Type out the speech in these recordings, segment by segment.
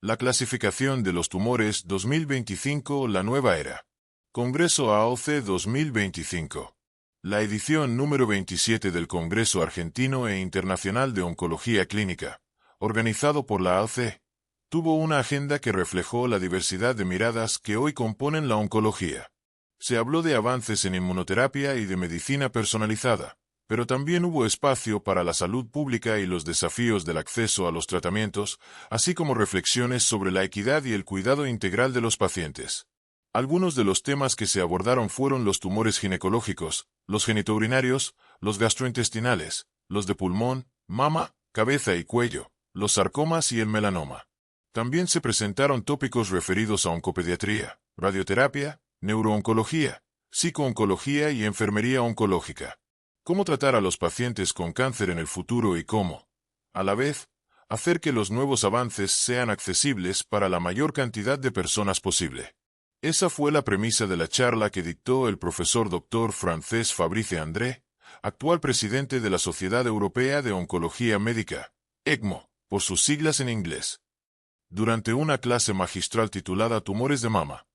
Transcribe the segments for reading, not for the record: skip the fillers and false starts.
La clasificación de los tumores 2025, la nueva era. Congreso AOC 2025. La edición número 27 del Congreso Argentino e Internacional de Oncología Clínica, organizado por la AOC, tuvo una agenda que reflejó la diversidad de miradas que hoy componen la oncología. Se habló de avances en inmunoterapia y de medicina personalizada, pero también hubo espacio para la salud pública y los desafíos del acceso a los tratamientos, así como reflexiones sobre la equidad y el cuidado integral de los pacientes. Algunos de los temas que se abordaron fueron los tumores ginecológicos, los genitourinarios, los gastrointestinales, los de pulmón, mama, cabeza y cuello, los sarcomas y el melanoma. También se presentaron tópicos referidos a oncopediatría, radioterapia, neurooncología, psicooncología y enfermería oncológica. Cómo tratar a los pacientes con cáncer en el futuro y cómo, a la vez, hacer que los nuevos avances sean accesibles para la mayor cantidad de personas posible. Esa fue la premisa de la charla que dictó el profesor Dr. Francesc Fabrice André, actual presidente de la Sociedad Europea de Oncología Médica, ECMO, por sus siglas en inglés. Durante una clase magistral titulada Tumores de mama.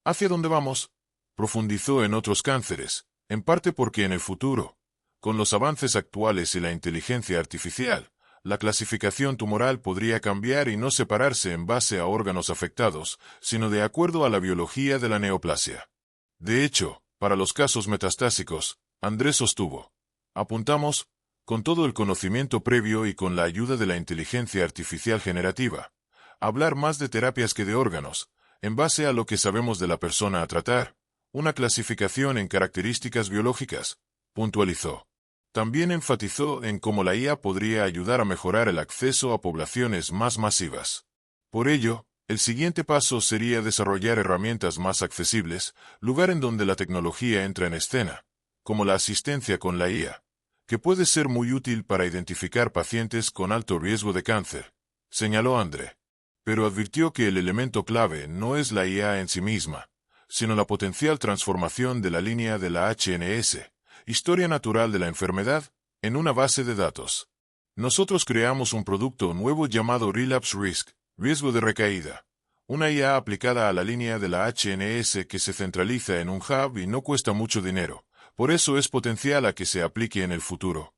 ¿Hacia dónde vamos? Profundizó en otros cánceres, en parte porque en el futuro, con los avances actuales y la inteligencia artificial, la clasificación tumoral podría cambiar y no separarse en base a órganos afectados, sino de acuerdo a la biología de la neoplasia. De hecho, para los casos metastásicos, Andrés sostuvo, apuntamos, con todo el conocimiento previo y con la ayuda de la inteligencia artificial generativa, a hablar más de terapias que de órganos, en base a lo que sabemos de la persona a tratar, una clasificación en características biológicas, puntualizó. También enfatizó en cómo la IA podría ayudar a mejorar el acceso a poblaciones más masivas. Por ello, el siguiente paso sería desarrollar herramientas más accesibles, lugar en donde la tecnología entra en escena, como la asistencia con la IA, que puede ser muy útil para identificar pacientes con alto riesgo de cáncer, señaló André. Pero advirtió que el elemento clave no es la IA en sí misma, sino la potencial transformación de la línea de la HNS, Historia Natural de la Enfermedad, en una base de datos. Nosotros creamos un producto nuevo llamado Relapse Risk, riesgo de recaída, una IA aplicada a la línea de la HNS que se centraliza en un hub y no cuesta mucho dinero, por eso es potencial a que se aplique en el futuro,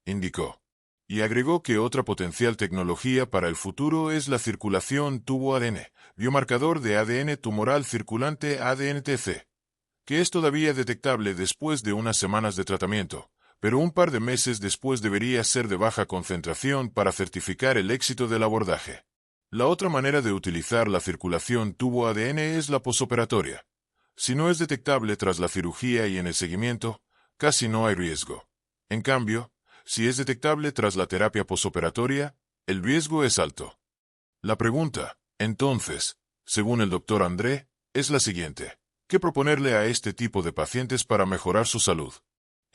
indicó. Y agregó que otra potencial tecnología para el futuro es la circulación tubo-ADN, biomarcador de ADN tumoral circulante ADNTC, que es todavía detectable después de unas semanas de tratamiento, pero un par de meses después debería ser de baja concentración para certificar el éxito del abordaje. La otra manera de utilizar la circulación tubo-ADN es la posoperatoria. Si no es detectable tras la cirugía y en el seguimiento, casi no hay riesgo. En cambio, si es detectable tras la terapia posoperatoria, el riesgo es alto. La pregunta, entonces, según el Dr. André, es la siguiente. ¿Qué proponerle a este tipo de pacientes para mejorar su salud?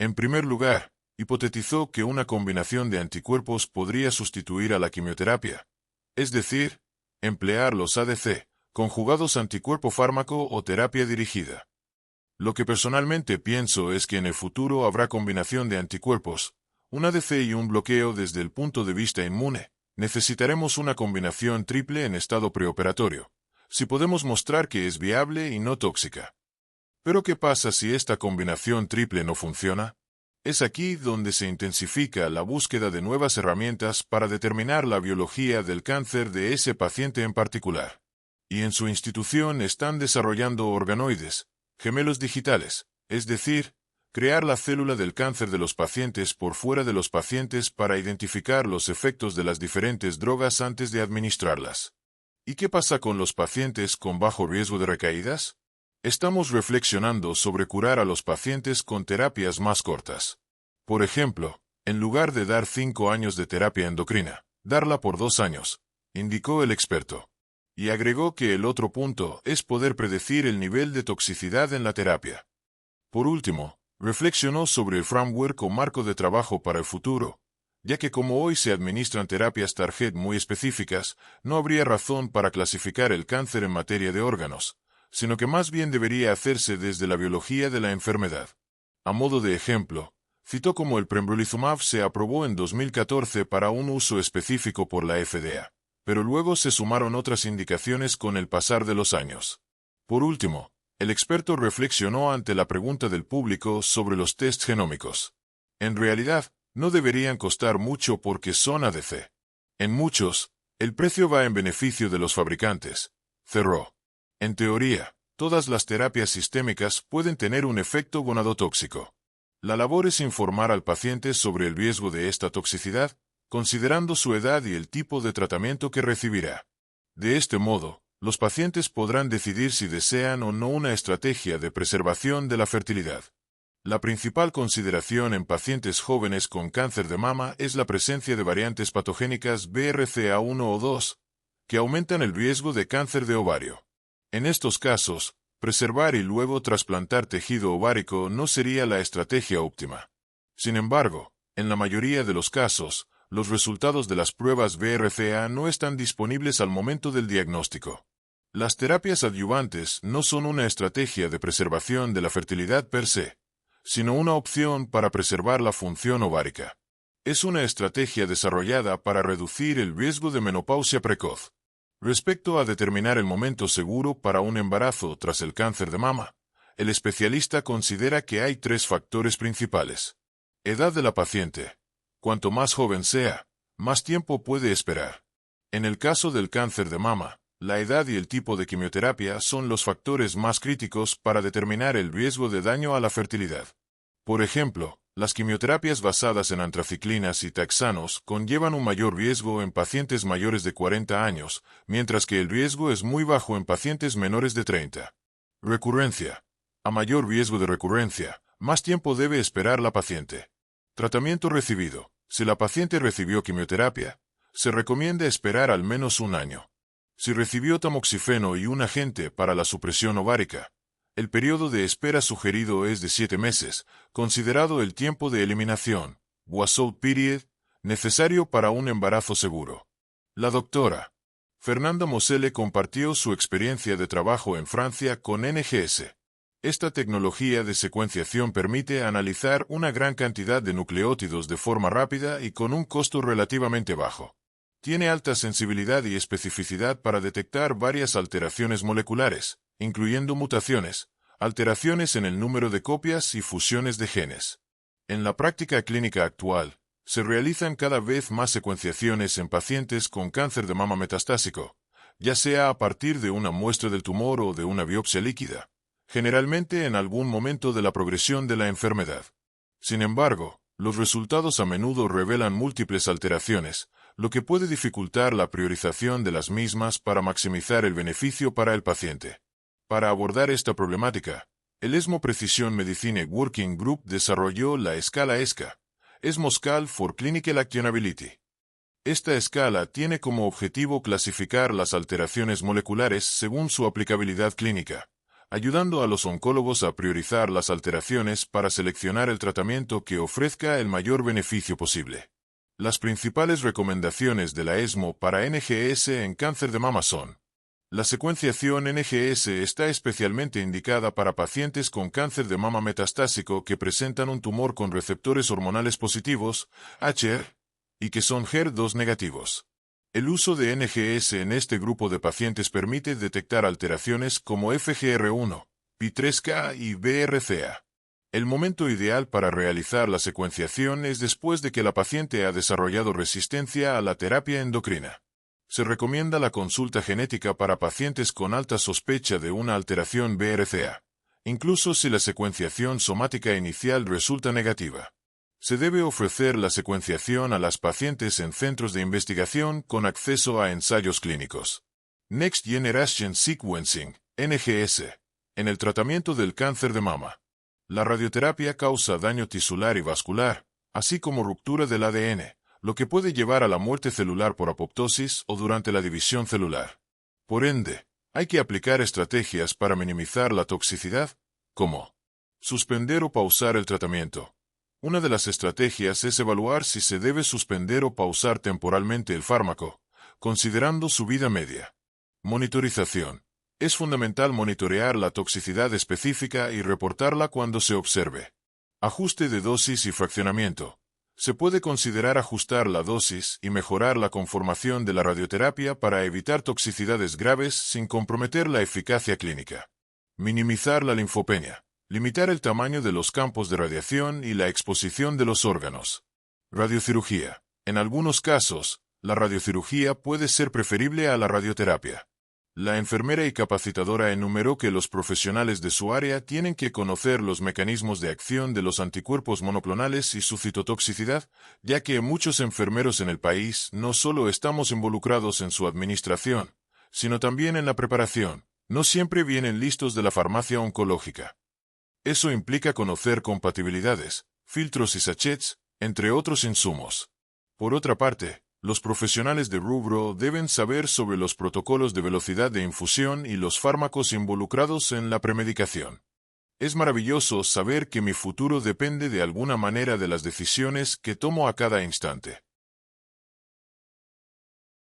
En primer lugar, hipotetizó que una combinación de anticuerpos podría sustituir a la quimioterapia, es decir, emplear los ADC, conjugados anticuerpo-fármaco o terapia dirigida. Lo que personalmente pienso es que en el futuro habrá combinación de anticuerpos, un ADC y un bloqueo desde el punto de vista inmune. Necesitaremos una combinación triple en estado preoperatorio, si podemos mostrar que es viable y no tóxica. Pero ¿qué pasa si esta combinación triple no funciona? Es aquí donde se intensifica la búsqueda de nuevas herramientas para determinar la biología del cáncer de ese paciente en particular. Y en su institución están desarrollando organoides, gemelos digitales, es decir, crear la célula del cáncer de los pacientes por fuera de los pacientes para identificar los efectos de las diferentes drogas antes de administrarlas. ¿Y qué pasa con los pacientes con bajo riesgo de recaídas? Estamos reflexionando sobre curar a los pacientes con terapias más cortas. Por ejemplo, en lugar de dar 5 años de terapia endocrina, darla por 2 años, indicó el experto. Y agregó que el otro punto es poder predecir el nivel de toxicidad en la terapia. Por último, reflexionó sobre el framework o marco de trabajo para el futuro, ya que como hoy se administran terapias target muy específicas, no habría razón para clasificar el cáncer en materia de órganos, sino que más bien debería hacerse desde la biología de la enfermedad. A modo de ejemplo, citó cómo el pembrolizumab se aprobó en 2014 para un uso específico por la FDA, pero luego se sumaron otras indicaciones con el pasar de los años. Por último, el experto reflexionó ante la pregunta del público sobre los test genómicos. En realidad, no deberían costar mucho porque son ADC. En muchos, el precio va en beneficio de los fabricantes. Cerró. En teoría, todas las terapias sistémicas pueden tener un efecto gonadotóxico. La labor es informar al paciente sobre el riesgo de esta toxicidad, considerando su edad y el tipo de tratamiento que recibirá. De este modo, los pacientes podrán decidir si desean o no una estrategia de preservación de la fertilidad. La principal consideración en pacientes jóvenes con cáncer de mama es la presencia de variantes patogénicas BRCA1 o 2, que aumentan el riesgo de cáncer de ovario. En estos casos, preservar y luego trasplantar tejido ovárico no sería la estrategia óptima. Sin embargo, en la mayoría de los casos, los resultados de las pruebas BRCA no están disponibles al momento del diagnóstico. Las terapias adyuvantes no son una estrategia de preservación de la fertilidad per se, sino una opción para preservar la función ovárica. Es una estrategia desarrollada para reducir el riesgo de menopausia precoz. Respecto a determinar el momento seguro para un embarazo tras el cáncer de mama, el especialista considera que hay 3 factores principales. Edad de la paciente. Cuanto más joven sea, más tiempo puede esperar. En el caso del cáncer de mama, la edad y el tipo de quimioterapia son los factores más críticos para determinar el riesgo de daño a la fertilidad. Por ejemplo, las quimioterapias basadas en antraciclinas y taxanos conllevan un mayor riesgo en pacientes mayores de 40 años, mientras que el riesgo es muy bajo en pacientes menores de 30. Recurrencia. A mayor riesgo de recurrencia, más tiempo debe esperar la paciente. Tratamiento recibido. Si la paciente recibió quimioterapia, se recomienda esperar al menos un año. Si recibió tamoxifeno y un agente para la supresión ovárica, el periodo de espera sugerido es de 7 meses, considerado el tiempo de eliminación, washout period, necesario para un embarazo seguro. La doctora Fernanda Moselle compartió su experiencia de trabajo en Francia con NGS. Esta tecnología de secuenciación permite analizar una gran cantidad de nucleótidos de forma rápida y con un costo relativamente bajo. Tiene alta sensibilidad y especificidad para detectar varias alteraciones moleculares, incluyendo mutaciones, alteraciones en el número de copias y fusiones de genes. En la práctica clínica actual, se realizan cada vez más secuenciaciones en pacientes con cáncer de mama metastásico, ya sea a partir de una muestra del tumor o de una biopsia líquida, generalmente en algún momento de la progresión de la enfermedad. Sin embargo, los resultados a menudo revelan múltiples alteraciones, lo que puede dificultar la priorización de las mismas para maximizar el beneficio para el paciente. Para abordar esta problemática, el ESMO Precision Medicine Working Group desarrolló la escala ESCA, ESMO Scale for Clinical Actionability. Esta escala tiene como objetivo clasificar las alteraciones moleculares según su aplicabilidad clínica, ayudando a los oncólogos a priorizar las alteraciones para seleccionar el tratamiento que ofrezca el mayor beneficio posible. Las principales recomendaciones de la ESMO para NGS en cáncer de mama son: la secuenciación NGS está especialmente indicada para pacientes con cáncer de mama metastásico que presentan un tumor con receptores hormonales positivos, HR, y que son HER2 negativos. El uso de NGS en este grupo de pacientes permite detectar alteraciones como FGR1, PI3K y BRCA. El momento ideal para realizar la secuenciación es después de que la paciente ha desarrollado resistencia a la terapia endocrina. Se recomienda la consulta genética para pacientes con alta sospecha de una alteración BRCA, incluso si la secuenciación somática inicial resulta negativa. Se debe ofrecer la secuenciación a las pacientes en centros de investigación con acceso a ensayos clínicos. Next Generation Sequencing, NGS, en el tratamiento del cáncer de mama. La radioterapia causa daño tisular y vascular, así como ruptura del ADN, lo que puede llevar a la muerte celular por apoptosis o durante la división celular. Por ende, hay que aplicar estrategias para minimizar la toxicidad, como suspender o pausar el tratamiento. Una de las estrategias es evaluar si se debe suspender o pausar temporalmente el fármaco, considerando su vida media. Monitorización. Es fundamental monitorear la toxicidad específica y reportarla cuando se observe. Ajuste de dosis y fraccionamiento. Se puede considerar ajustar la dosis y mejorar la conformación de la radioterapia para evitar toxicidades graves sin comprometer la eficacia clínica. Minimizar la linfopenia. Limitar el tamaño de los campos de radiación y la exposición de los órganos. Radiocirugía. En algunos casos, la radiocirugía puede ser preferible a la radioterapia. La enfermera y capacitadora enumeró que los profesionales de su área tienen que conocer los mecanismos de acción de los anticuerpos monoclonales y su citotoxicidad, ya que muchos enfermeros en el país no solo estamos involucrados en su administración, sino también en la preparación. No siempre vienen listos de la farmacia oncológica. Eso implica conocer compatibilidades, filtros y sachets, entre otros insumos. Por otra parte, los profesionales de rubro deben saber sobre los protocolos de velocidad de infusión y los fármacos involucrados en la premedicación. Es maravilloso saber que mi futuro depende de alguna manera de las decisiones que tomo a cada instante.